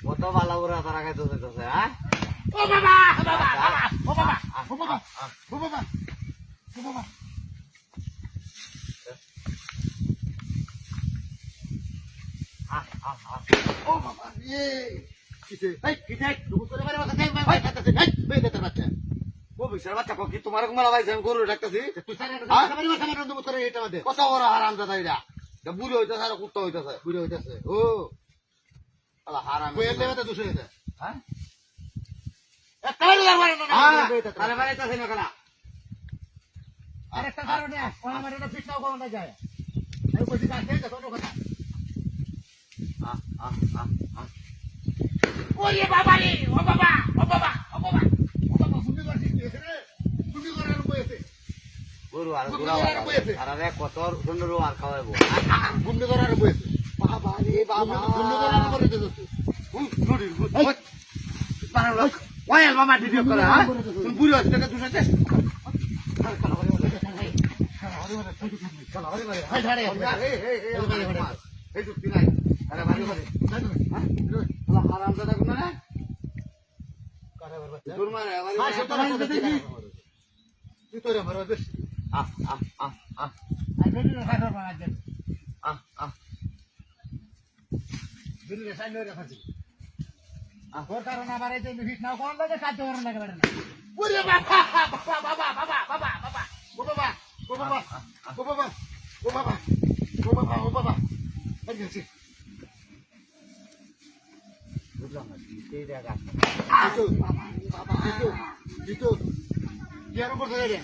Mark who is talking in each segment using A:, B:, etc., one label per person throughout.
A: কত ভালো ওরা তারা খাইতেছে হ্যাঁ।
B: ও বাবা বাবা বাবা ও বাবা ও বাবা ও বাবা ও বাবা ও বাবা এ কিছে এই কিছে দুপুর করে মারে বাচ্চা দেখ ভাই কাটতেছে এই বেদে বাচ্চা
A: ও বিশাল বাচ্চা কি তোমার মালা ভাই আমি গরু ডাকতেছি
B: তুই সারা খাবারই বাচ্চা মারে দুপুর করে এটা মধ্যে
A: কত বড় হারাম দাদা এটা বুড়ি হইতেছে আর কুত্তা হইতেছে
B: বুড়ো হইতাছে ও
A: আলা হারাম
B: কইলে বেটা দুশো হইছে
A: হ্যাঁ
B: একটা বাড়ি মারে না
A: আরে বাড়াইতেছে না কেন
B: আরেকটা কারণে কোন মারে না ফিটনাও কোন না যায় এই কইছি কাছে তো ছোট কথা ওরে বাবা রে ও বাবা ও বাবা ও বাবা ও বাবা শুনি করছি রে শুনি করার বইতে
A: গরু আর আরে কত সুন্দর আর খাওয়াবো
B: গুন্ডে করার বইতে বাবা রে বাবা গুন্ডে করার করে দিতে
A: ওই মামা ভিডিও করে হ্যাঁ তুমি বুড়ি হচ্ছে টাকা দুশোতে এই যুক্তি নাই আরে বাড়ি বাড়ি হারাম দাদা কোন না তোর মারে
B: তুই তোরে মারো বেশ
A: আহ আহ আহ আহ
B: আর বেটি না খাইবার বানাই দেন
A: আহ
B: বেটি না সাইন লইরা খাচ্ছি ওর কারণ আমার এই যে ফিটনাও কোন লাগে কাজ করার লাগে বেটা না ওরে বাবা বাবা বাবা বাবা বাবা বাবা ও বাবা ও বাবা ও বাবা ও বাবা ও বাবা ও বাবা এই গেছে
A: বুঝলাম না এই জায়গা
B: দিতো বাবা বাবা দিতো ইয়ার উপর ধরে রে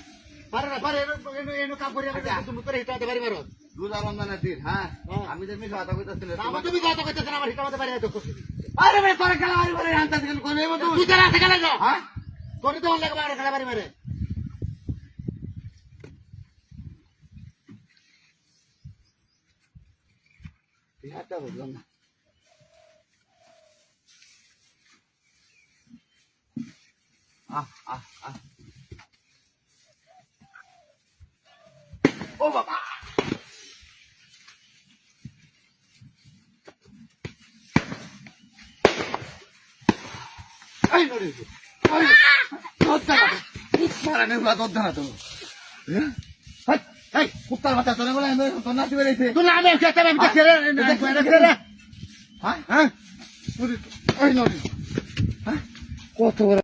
B: পারে না পারে এনো কাম করি না তুমি করে হিটাতে পারি মারো
A: রোজা রমজানের দিন হ্যাঁ আমি যে মিল কথা কইতাছিলাম
B: না তুমি কথা কইতেছ না আমার হিটাতে পারি তো করছি
A: আরে ভাই তোরা খেলা বাড়ি বাড়ি আনতে গেল কোন এমন
B: তুই যারা আছে খেলা যাও
A: হ্যাঁ
B: তোরে তো লাগে বাইরে খেলা পারি মারে
A: বিহারটা বুঝলাম না
B: ও বাবা
A: এই নড়ে এই তোর না মারা নেই তোর না তো হ্যাঁ
B: এই কুত্তার মাথা তোরে বলে
A: তোর নাতি বেরিয়েছে
B: তুই না আমি খেতে আমি দেখে রে
A: হ্যাঁ হ্যাঁ এই নড়ে হ্যাঁ কত বড়